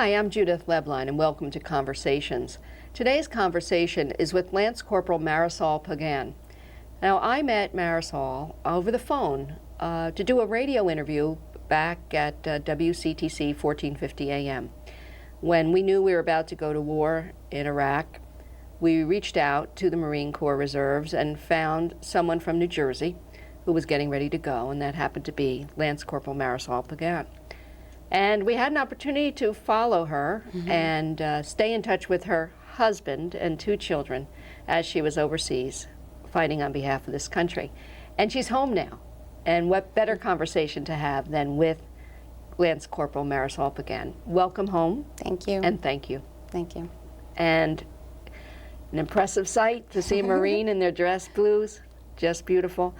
Hi, I'm Judith Leblein, and welcome to Conversations. Today's conversation is with Lance Corporal Marisol Pagan. Now, I met Marisol over the phone to do a radio interview back at WCTC 1450 AM. When we knew we were about to go to war in Iraq, we reached out to the Marine Corps Reserves and found someone from New Jersey who was getting ready to go, and that happened to be Lance Corporal Marisol Pagan. And we had an opportunity to follow her and stay in touch with her husband and 2 children as she was overseas fighting on behalf of this country. And she's home now. And what better conversation to have than with Lance Corporal Marisol Pagan. Welcome home. Thank you. And thank you. Thank you. And an impressive sight to see a Marine in their dress blues. Just beautiful.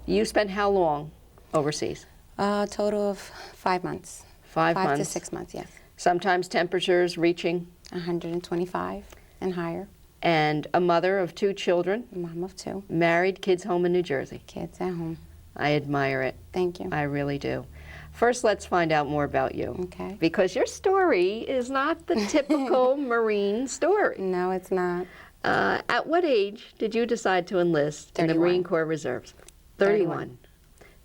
You spent how long overseas? A total of 5 months. 5 months. 5 to 6 months, yes. Sometimes temperatures reaching 125 and higher. And a mother of 2 children. Mom of 2. Married, kids home in New Jersey. Kids at home. I admire it. Thank you. I really do. First, let's find out more about you. Okay. Because your story is not the typical Marine story. No, it's not. At what age did you decide to enlist in the 31. Marine Corps Reserves? 31.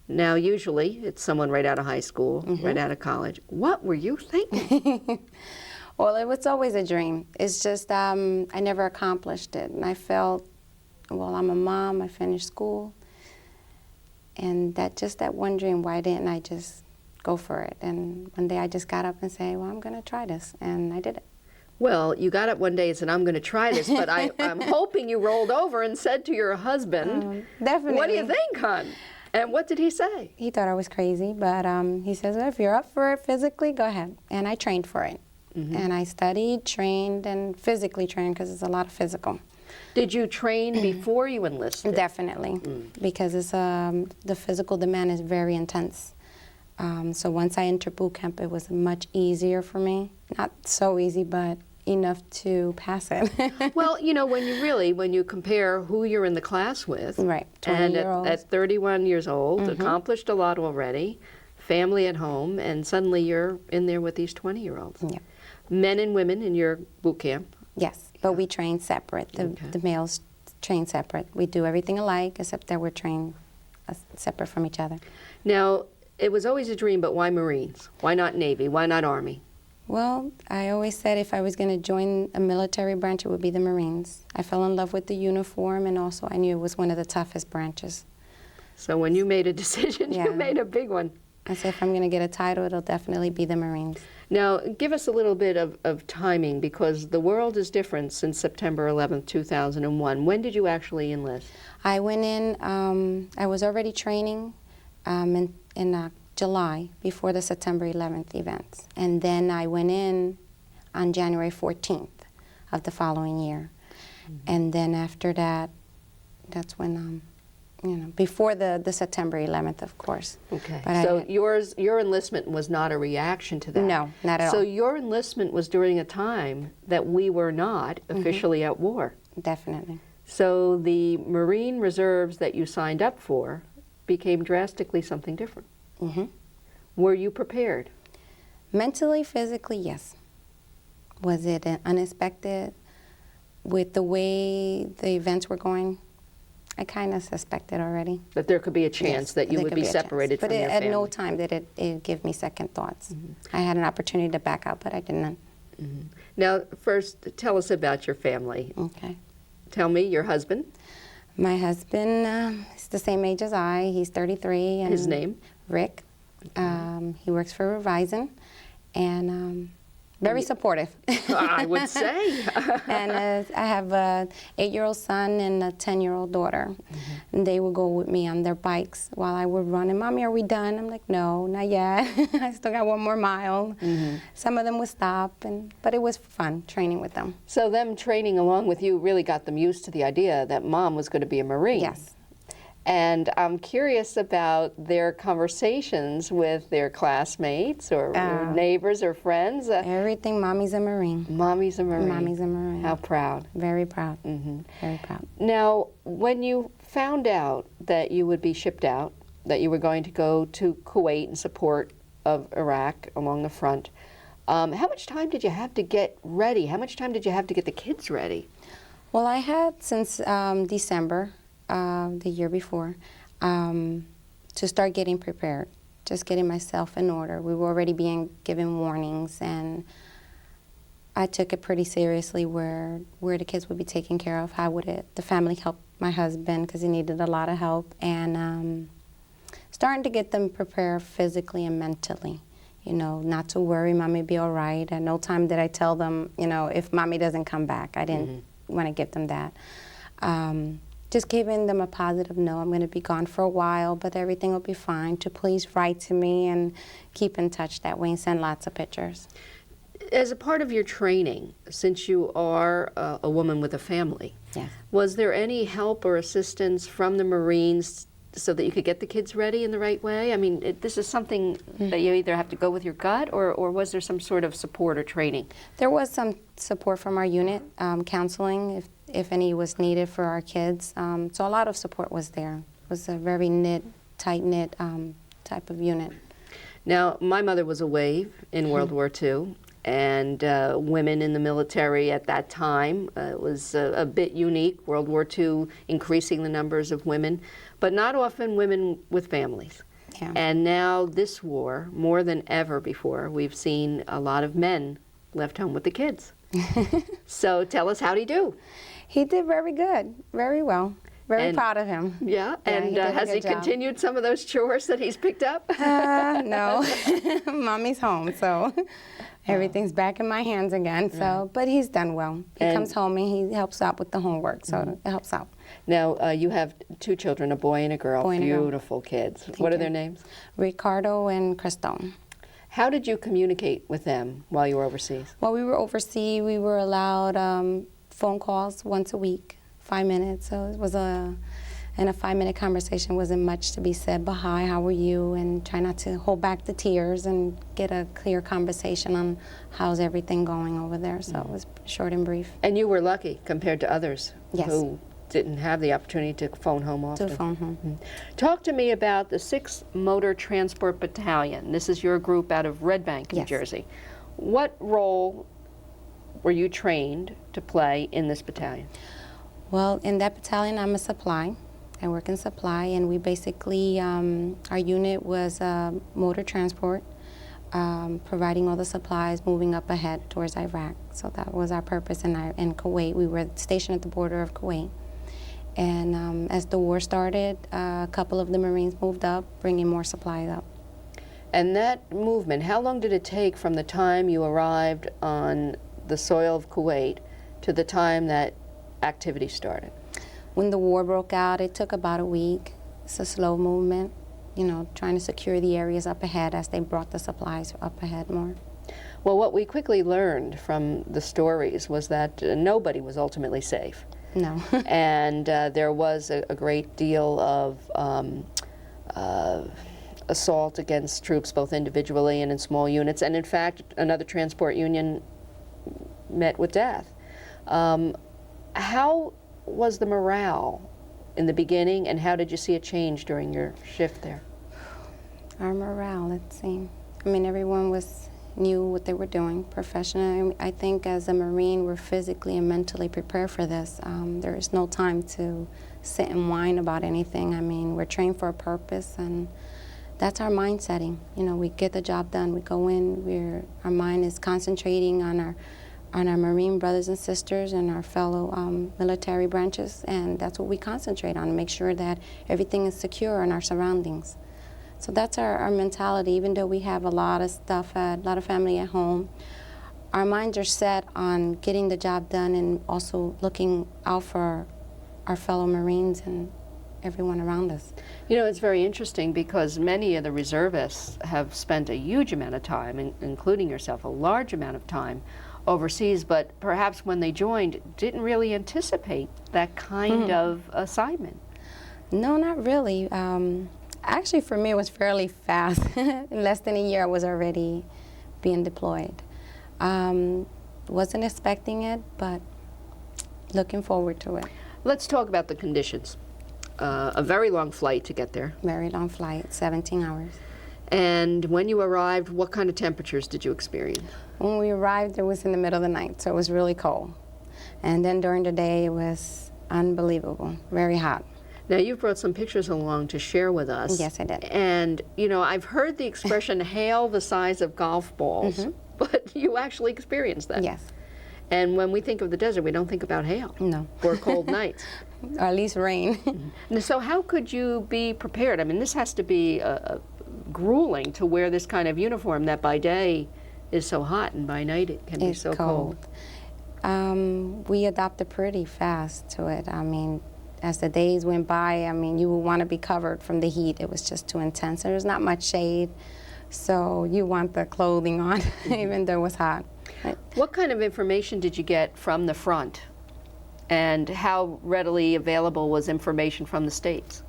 Now, usually, it's someone right out of high school, right out of college. What were you thinking? Well, it was always a dream. It's just I never accomplished it. And I felt, well, I'm a mom, I finished school. And that one dream, why didn't I just go for it? And one day I just got up and said, well, I'm going to try this. And I did it. Well, you got up one day and said, I'm going to try this, but I'm hoping you rolled over and said to your husband, definitely. What do you think, hon? And what did he say? He thought I was crazy, but he says, well, if you're up for it physically, go ahead. And I trained for it. And I studied, trained, and physically trained because it's a lot of physical. Did you train before you enlisted? Definitely, because it's, the physical demand is very intense. So once I entered boot camp, it was much easier for me. Not so easy, but enough to pass it. Well, you know, when you compare who you're in the class with, right, 20 and year olds. at 31 years old, accomplished a lot already, family at home, and suddenly you're in there with these 20-year-olds. Yeah. Men and women in your boot camp? Yes, but we train separate. The males train separate. We do everything alike, except that we're trained separate from each other. Now, it was always a dream, but why Marines? Why not Navy? Why not Army? Well, I always said if I was going to join a military branch, it would be the Marines. I fell in love with the uniform, and also I knew it was one of the toughest branches. So when you made a decision, you made a big one. I said if I'm going to get a title, it'll definitely be the Marines. Now, give us a little bit of timing, because the world is different since September 11th, 2001. When did you actually enlist? I went in, I was already training in July, before the September 11th events. And then I went in on January 14th of the following year. And then after that, that's when, before the September 11th, of course. Okay. But so your enlistment was not a reaction to that? No, not at all. So your enlistment was during a time that we were not officially at war? Definitely. So the Marine Reserves that you signed up for became drastically something different? Were you prepared? Mentally, physically, yes. Was it unexpected? With the way the events were going, I kind of suspected already. That there could be a chance that you would be separated from your family? But at no time did it give me second thoughts. I had an opportunity to back out, but I didn't. Now, first, tell us about your family. Okay. Tell me, your husband? My husband is the same age as I. He's 33. And his name? Rick. He works for Verizon, and very supportive. I would say. And I have an 8-year-old son and a 10-year-old daughter. And they would go with me on their bikes while I would run. And, Mommy, are we done? I'm like, no, not yet. I still got 1 more mile. Some of them would stop, but it was fun training with them. So them training along with you really got them used to the idea that Mom was going to be a Marine. Yes. And I'm curious about their conversations with their classmates or neighbors or friends. Everything, Mommy's a Marine. Mommy's a Marine. Mommy's a Marine. How proud. Very proud. Very proud. Now, when you found out that you would be shipped out, that you were going to go to Kuwait in support of Iraq along the front, How much time did you have to get ready? How much time did you have to get the kids ready? Well, I had since December, the year before, to start getting prepared, just getting myself in order. We were already being given warnings, and I took it pretty seriously where the kids would be taken care of, how would the family help my husband because he needed a lot of help, and starting to get them prepared physically and mentally. You know, not to worry, mommy be all right. At no time did I tell them, you know, if mommy doesn't come back. I didn't want to give them that. Just giving them a positive no, I'm going to be gone for a while, but everything will be fine. To please write to me and keep in touch that way and send lots of pictures. As a part of your training, since you are a woman with a family, Yes. was there any help or assistance from the Marines so that you could get the kids ready in the right way? I mean, this is something that you either have to go with your gut, or was there some sort of support or training? There was some support from our unit, counseling if any was needed for our kids. So a lot of support was there. It was a very tight-knit type of unit. Now, my mother was a wave in World War II, and women in the military at that time was a bit unique. World War II increasing the numbers of women, but not often women with families. Yeah. And now this war, more than ever before, we've seen a lot of men left home with the kids. So tell us, how'd he do? He did very good, very well. Very And- proud of him. Yeah, and he did a has good he job. continued some of those chores that he's picked up? No, mommy's home, so everything's back in my hands again. So, but he's done well. He And- comes home and he helps out with the homework, so it helps out. Now, you have two children, a boy and a girl, Boy and a girl. beautiful kids. What are you. their names? Ricardo and Crystal. How did you communicate with them while you were overseas? While we were overseas, we were allowed phone calls once a week, 5 minutes. So it was and a 5-minute conversation wasn't much to be said, but hi, how are you? And try not to hold back the tears and get a clear conversation on how's everything going over there. So it was short and brief. And you were lucky compared to others Yes. who didn't have the opportunity to phone home often. To phone home. Talk to me about the 6th Motor Transport Battalion. This is your group out of Red Bank, New Yes. Jersey. What role were you trained to play in this battalion? Well, in that battalion, I'm a supply. I work in supply, and we basically, our unit was motor transport, providing all the supplies, moving up ahead towards Iraq. So that was our purpose in Kuwait. We were stationed at the border of Kuwait. And as the war started, a couple of the Marines moved up, bringing more supplies up. And that movement, how long did it take from the time you arrived on the soil of Kuwait to the time that activity started? When the war broke out, it took about a week. It's a slow movement, you know, trying to secure the areas up ahead as they brought the supplies up ahead more. Well, what we quickly learned from the stories was that nobody was ultimately safe. No. And there was a great deal of assault against troops, both individually and in small units. And in fact, another transport union met with death. How was the morale in the beginning, and how did you see it change during your shift there? Our morale, let's see. I mean, everyone knew what they were doing professionally. I think as a Marine, we're physically and mentally prepared for this. There is no time to sit and whine about anything. I mean, we're trained for a purpose, and that's our mind setting. You know, we get the job done. We go in. Our mind is concentrating on our Marine brothers and sisters and our fellow military branches, and that's what we concentrate on, make sure that everything is secure in our surroundings. So that's our mentality. Even though we have a lot of stuff, a lot of family at home, our minds are set on getting the job done and also looking out for our fellow Marines and everyone around us. You know, it's very interesting because many of the reservists have spent a huge amount of time, including yourself, a large amount of time overseas, but perhaps when they joined, didn't really anticipate that kind of assignment. No, not really. Actually, for me, it was fairly fast. In less than a year, I was already being deployed. Wasn't expecting it, but looking forward to it. Let's talk about the conditions. A very long flight to get there. Very long flight, 17 hours. And when you arrived, what kind of temperatures did you experience? When we arrived, it was in the middle of the night, so it was really cold. And then during the day, it was unbelievable, very hot. Now, you've brought some pictures along to share with us. Yes, I did. And, you know, I've heard the expression hail the size of golf balls, but you actually experienced that. Yes. And when we think of the desert, we don't think about hail. No. Or cold nights. Or at least rain. So how could you be prepared? I mean, this has to be grueling to wear this kind of uniform that by day is so hot and by night it can be so cold. We adapted pretty fast to it. I mean, as the days went by, I mean, you would want to be covered from the heat. It was just too intense. There's not much shade, so you want the clothing on, even though it was hot. What kind of information did you get from the front? And how readily available was information from the States?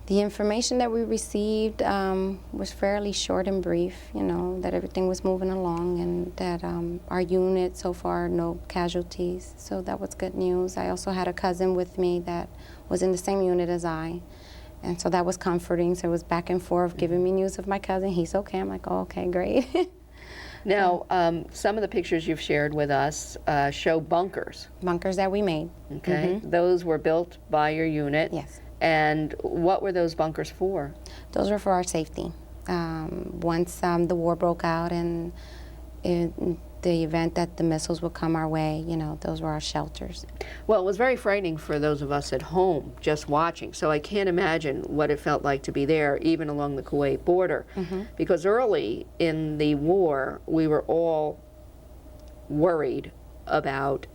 The information that we received was fairly short and brief, you know, that everything was moving along and that our unit so far, no casualties. So that was good news. I also had a cousin with me that was in the same unit as I. And so that was comforting. So it was back and forth giving me news of my cousin. He's okay. I'm like, oh, okay, great. Now, some of the pictures you've shared with us show bunkers. Bunkers that we made. Okay. Those were built by your unit. Yes. And what were those bunkers for? Those were for our safety. Once the war broke out and in the event that the missiles would come our way, you know, those were our shelters. Well, it was very frightening for those of us at home just watching, so I can't imagine what it felt like to be there, even along the Kuwait border. Because early in the war, we were all worried about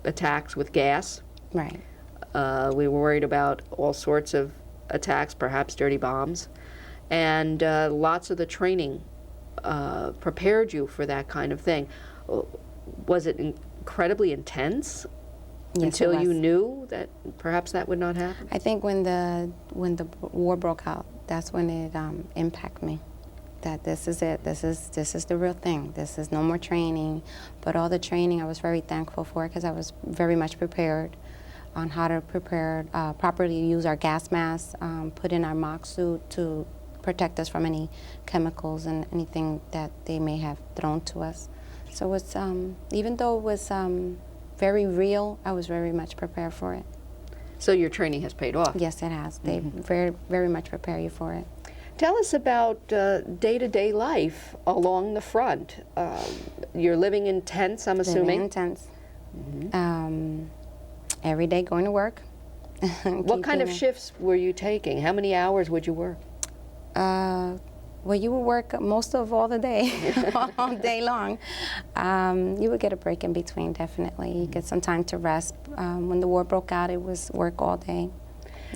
attacks with gas. Right. We were worried about all sorts of attacks, perhaps dirty bombs, and lots of the training prepared you for that kind of thing. Was it incredibly intense until you knew that perhaps that would not happen? I think when the war broke out, that's when it impacted me. That this is it. This is the real thing. This is no more training, but all the training I was very thankful for because I was very much prepared on how to properly use our gas masks, put in our mock suit to protect us from any chemicals and anything that they may have thrown to us. So it's, even though it was very real, I was very much prepared for it. So your training has paid off? Yes, it has. They very, very much prepare you for it. Tell us about day-to-day life along the front. You're living in tents, I'm assuming? Living in tents. Every day going to work. What kind of shifts were you taking? How many hours would you work? Well, you would work most of all the day, all day long. You would get a break in between, definitely. You get some time to rest. When the war broke out, it was work all day,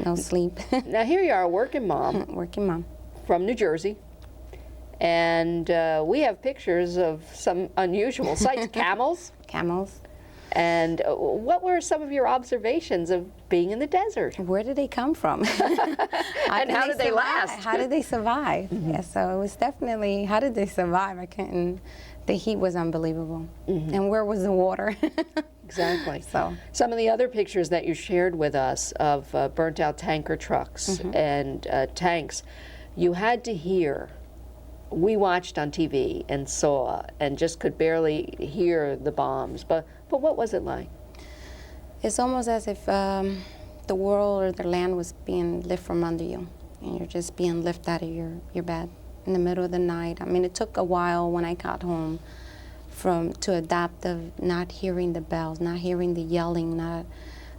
no sleep. Now here you are, a working mom. Working mom. From New Jersey. And we have pictures of some unusual sights. Camels. Camels. And what were some of your observations of being in the desert? Where did they come from? And how did they last? How did they survive? Yeah, so it was definitely, how did they survive? I couldn't, the heat was unbelievable. And where was the water? Exactly. So some of the other pictures that you shared with us of burnt out tanker trucks and tanks, you had to hear. We watched on TV and saw and just could barely hear the bombs. But what was it like? It's almost as if the world or the land was being lifted from under you, and you're just being lifted out of your bed in the middle of the night. I mean, it took a while when I got home to adapt of not hearing the bells, not hearing the yelling,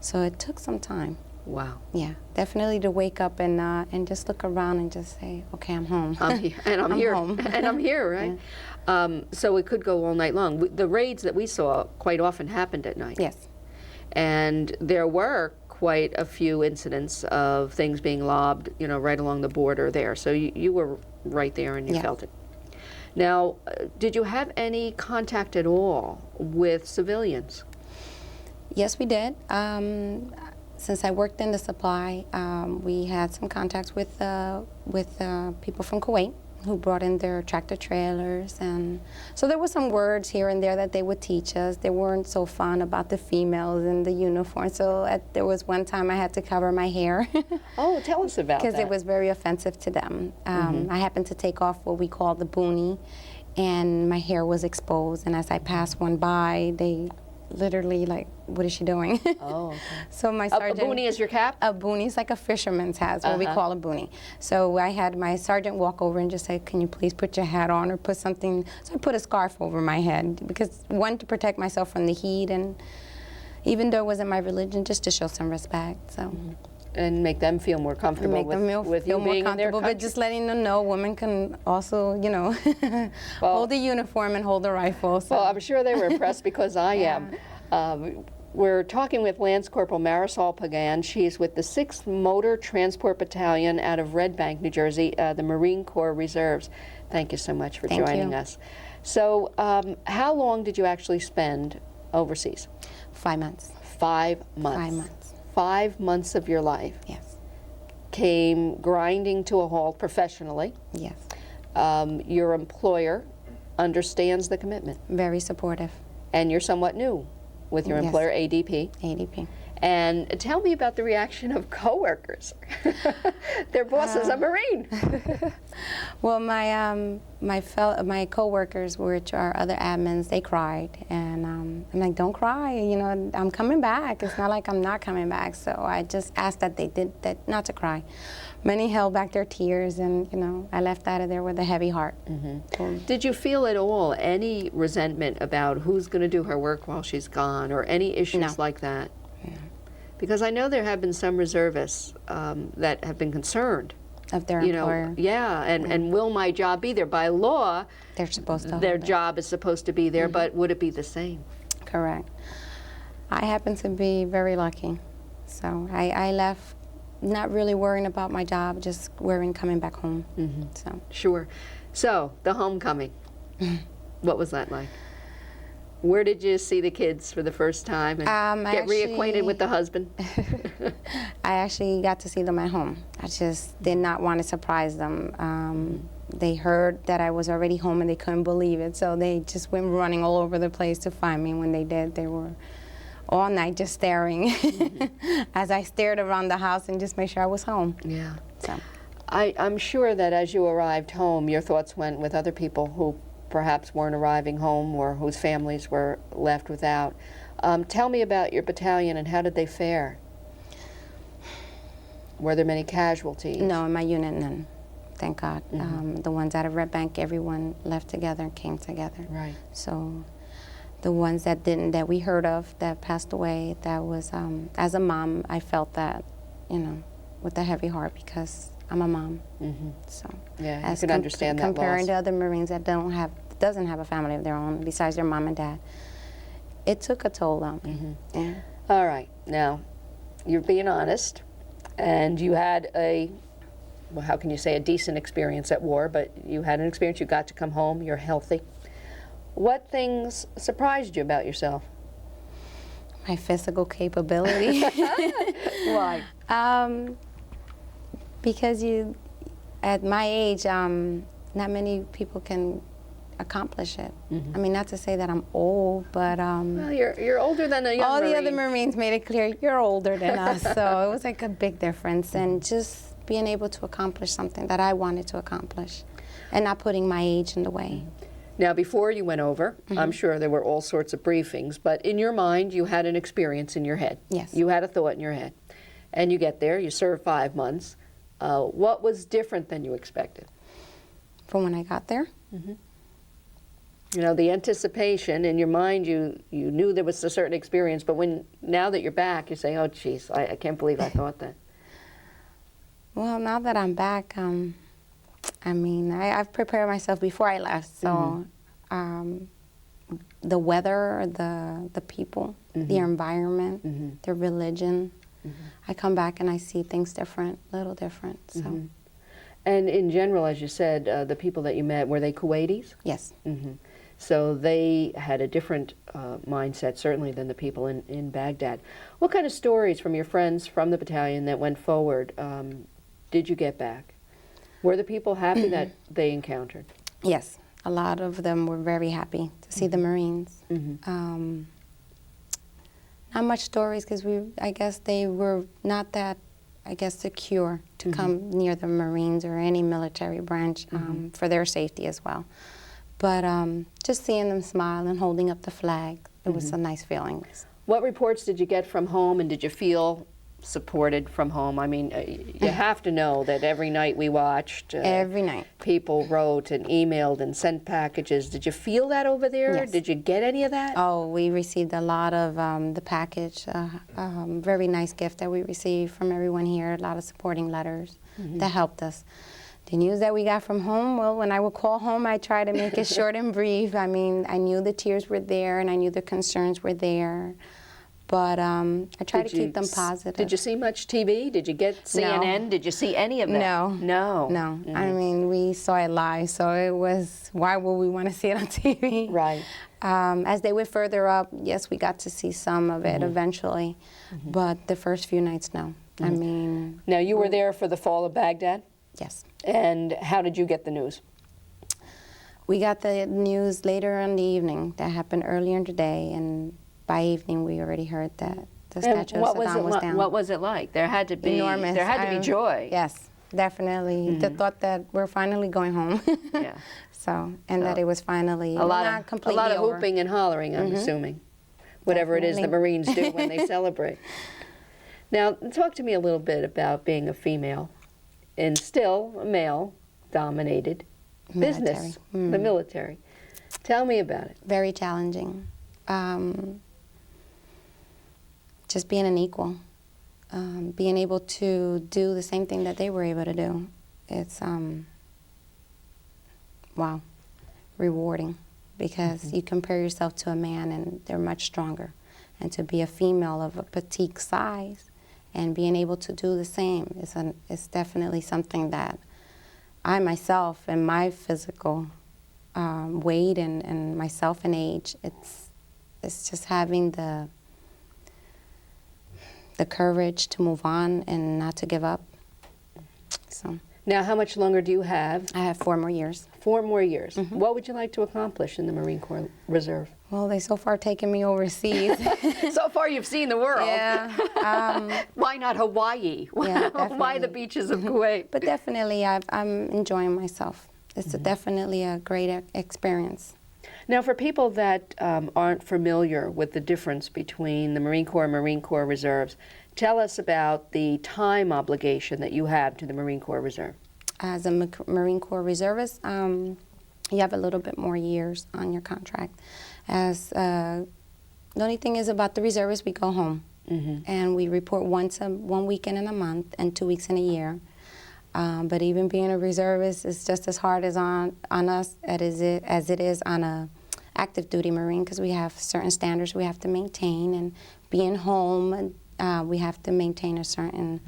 so it took some time. Wow. Yeah, definitely to wake up and just look around and just say, okay, I'm home. I'm here, and I'm here, home. and I'm here, right? Yeah. So it could go all night long. The raids that we saw quite often happened at night. Yes. And there were quite a few incidents of things being lobbed, you know, right along the border there. So you were right there and you felt it. Now, did you have any contact at all with civilians? Yes, we did. Since I worked in the supply, we had some contacts with people from Kuwait who brought in their tractor trailers, and so there were some words here and there that they would teach us. They weren't so fond about the females in the uniform, so there was one time I had to cover my hair. Oh, tell us about that. Because it was very offensive to them. I happened to take off what we call the boonie, and my hair was exposed, and as I passed one by, they literally like, what is she doing? Oh, okay. So my sergeant... A boonie is your cap? A boonie is like a fisherman's hat, what we call a boonie. So I had my sergeant walk over and just say, can you please put your hat on or put something... So I put a scarf over my head because, one, to protect myself from the heat, and even though it wasn't my religion, just to show some respect. So. And make them feel more comfortable Make them with feel you more being in their comfortable, country. but just letting them know women can also, you know, hold the uniform and hold the rifle. So. Well, I'm sure they were impressed because I am. We're talking with Lance Corporal Marisol Pagan. She's with the 6th Motor Transport Battalion out of Red Bank, New Jersey, the Marine Corps Reserves. Thank you so much for joining us. So how long did you actually spend overseas? 5 months. 5 months. 5 months. 5 months of your life. Yes. Came grinding to a halt professionally. Yes. Your employer understands the commitment. Very supportive. And you're somewhat new with your employer, ADP. ADP. And tell me about the reaction of coworkers. Their boss is a Marine. Well, my coworkers, which are other admins, they cried, and I'm like, don't cry. You know, I'm coming back. It's not like I'm not coming back. So I just asked that they did that, not to cry. Many held back their tears, and you know, I left out of there with a heavy heart. Did you feel at all any resentment about who's going to do her work while she's gone, or any issues like that? Because I know there have been some reservists that have been concerned. Of their employer. And will my job be there? By law, they're supposed to. Their job is supposed to be there, but would it be the same? Correct. I happen to be very lucky. So I left not really worrying about my job, just worrying coming back home. So. Sure. So, the homecoming, what was that like? Where did you see the kids for the first time and get reacquainted with the husband? I actually got to see them at home. I just did not want to surprise them. They heard that I was already home and they couldn't believe it, so they just went running all over the place to find me. When they did, they were all night just staring as I stared around the house and just made sure I was home. Yeah. So. I'm sure that as you arrived home, your thoughts went with other people who perhaps weren't arriving home or whose families were left without. Tell me about your battalion and how did they fare? Were there many casualties? No, in my unit, none. Thank God. The ones out of Red Bank, everyone left together and came together. Right. So the ones that didn't, that we heard of, that passed away, that was, as a mom, I felt that, you know, with a heavy heart because I'm a mom. So yeah, you can understand that comparing loss. to other Marines that doesn't have a family of their own besides their mom and dad, it took a toll on me. Yeah. All right, now you're being honest, and you had well, how can you say a decent experience at war, but you had an experience, you got to come home, you're healthy. What things surprised you about yourself? My physical capability. Why? Because at my age, not many people can accomplish it. I mean, not to say that I'm old, but well, you're older than a young all Marine. the other Marines made it clear you're older than us, so it was like a big difference. And just being able to accomplish something that I wanted to accomplish, and not putting my age in the way. Now, before you went over, I'm sure there were all sorts of briefings, but in your mind, you had an experience in your head. Yes. You had a thought in your head, and you get there. You serve 5 months. What was different than you expected? From when I got there? You know, the anticipation in your mind, you knew there was a certain experience, but now that you're back, you say, oh, geez, I can't believe I thought that. Well, now that I'm back, I mean, I've prepared myself before I left, so the weather, the people, the environment, the religion, I come back and I see things different, a little different, so. And in general, as you said, the people that you met, were they Kuwaitis? Yes. So they had a different mindset, certainly, than the people in Baghdad. What kind of stories from your friends from the battalion that went forward did you get back? Were the people happy that they encountered? Yes, a lot of them were very happy to see the Marines. Not much stories because I guess they were not that, secure to come near the Marines or any military branch for their safety as well. But just seeing them smile and holding up the flag, it was a nice feeling. What reports did you get from home, and did you feel supported from home? I mean, you have to know that every night we watched. Every night. People wrote and emailed and sent packages. Did you feel that over there? Yes. Did you get any of that? Oh, we received a lot of the package. Very nice gift that we received from everyone here. A lot of supporting letters that helped us. The news that we got from home, well, when I would call home, I tried to make it short and brief. I mean, I knew the tears were there, and I knew the concerns were there. But I tried to keep them positive. Did you see much TV? Did you get CNN? No. Did you see any of that? No. No. No. I mean, we saw it live, so it was, why would we want to see it on TV? Right. As they went further up, yes, we got to see some of it eventually, but the first few nights, no. I mean... Now, you were there for the fall of Baghdad? Yes. And how did you get the news? We got the news later in the evening. That happened earlier in the day, and by evening we already heard that the statue of Saddam was down. What was it like? There had to be enormous. There had to be joy. Yes, definitely. The thought that we're finally going home. Yeah. So, and that it was finally not completely a lot of over. whooping and hollering, I'm assuming. Whatever it is the Marines do when they celebrate. Now, talk to me a little bit about being a female in still a male-dominated business, the military. Tell me about it. Very challenging. Just being an equal, being able to do the same thing that they were able to do. It's, wow, rewarding, because you compare yourself to a man and they're much stronger. And to be a female of a petite size and being able to do the same is definitely something that I myself and my physical weight and myself and age, it's just having the courage to move on and not to give up. So. Now, how much longer do you have? I have 4 more years. 4 more years. What would you like to accomplish in the Marine Corps Reserve? Well, they so far taken me overseas. So far, you've seen the world. Yeah. Why not Hawaii? Yeah, Why the beaches of Kuwait? But definitely, I'm enjoying myself. It's definitely a great experience. Now, for people that aren't familiar with the difference between the Marine Corps and Marine Corps Reserves, tell us about the time obligation that you have to the Marine Corps Reserve. As a Marine Corps Reservist, you have a little bit more years on your contract. As the only thing is about the reservists, we go home, and we report one weekend in a month and 2 weeks in a year. But even being a reservist is just as hard as on us as it is on a active duty Marine, because we have certain standards we have to maintain, and being home, we have to maintain a certain.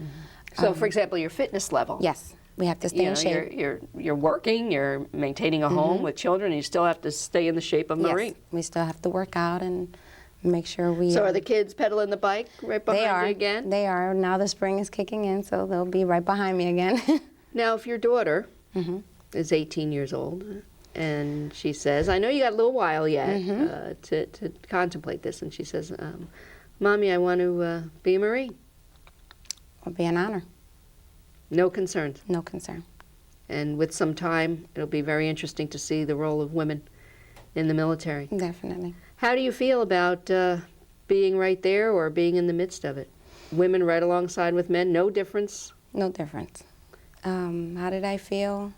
So, for example, your fitness level. Yes, we have to stay in shape. You're working, you're maintaining a home with children, and you still have to stay in the shape of Marine. Yes, we still have to work out and make sure we. So, are the kids pedaling the bike right behind you again? They are. Now the spring is kicking in, so they'll be right behind me again. Now, if your daughter is 18 years old, and she says, I know you got a little while yet to contemplate this, and she says, Mommy, I want to be a Marine. It'll be an honor. No concerns. No concern. And with some time, it'll be very interesting to see the role of women in the military. Definitely. How do you feel about being right there or being in the midst of it? Women right alongside with men, no difference? No difference. How did I feel?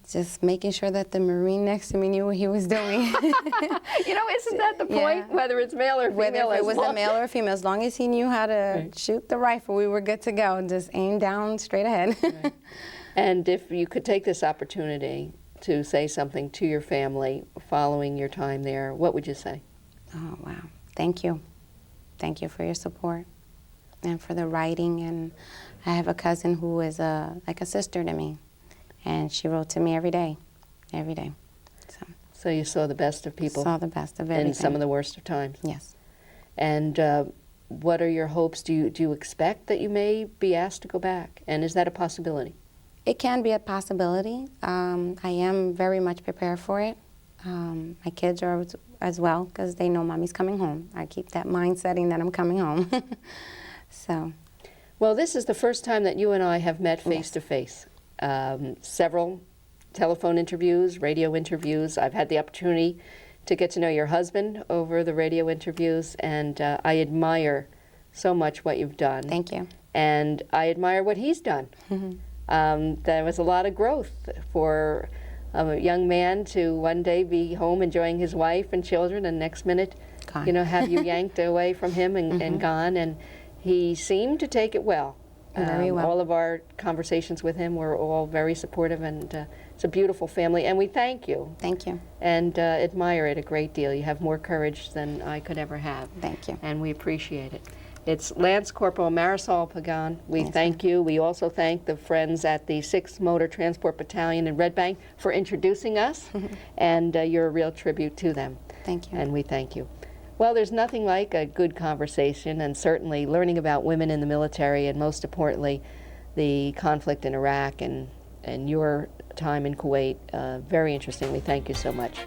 Just making sure that the Marine next to me knew what he was doing. You know, isn't that the point? Yeah. Whether it's male or female. Whether it was a male or a female, as long as he knew how to shoot the rifle, we were good to go. Just aim down straight ahead. Right. And if you could take this opportunity to say something to your family following your time there, what would you say? Oh, wow. Thank you. Thank you for your support and for the writing. And I have a cousin who is like a sister to me. And she wrote to me every day. So you saw the best of people. Saw the best of everything. And some of the worst of times. Yes. And what are your hopes? Do you expect that you may be asked to go back? And is that a possibility? It can be a possibility. I am very much prepared for it. My kids are as well, because they know mommy's coming home. I keep that mind setting that I'm coming home. So. Well, this is the first time that you and I have met face to face. Several telephone interviews, radio interviews. I've had the opportunity to get to know your husband over the radio interviews, and I admire so much what you've done. Thank you. And I admire what he's done. There was a lot of growth for a young man to one day be home enjoying his wife and children, and next minute, Gone. you know, have you yanked away from him and gone. And he seemed to take it well. Very well. All of our conversations with him were all very supportive, and it's a beautiful family, and we thank you. Thank you. And admire it a great deal. You have more courage than I could ever have. Thank you. And we appreciate it. It's Lance Corporal Marisol Pagan. We Yes, thank you. We also thank the friends at the 6th Motor Transport Battalion in Red Bank for introducing us, and you're a real tribute to them. Thank you. And we thank you. Well, there's nothing like a good conversation, and certainly learning about women in the military, and most importantly, the conflict in Iraq and your time in Kuwait. Very interesting. We thank you so much.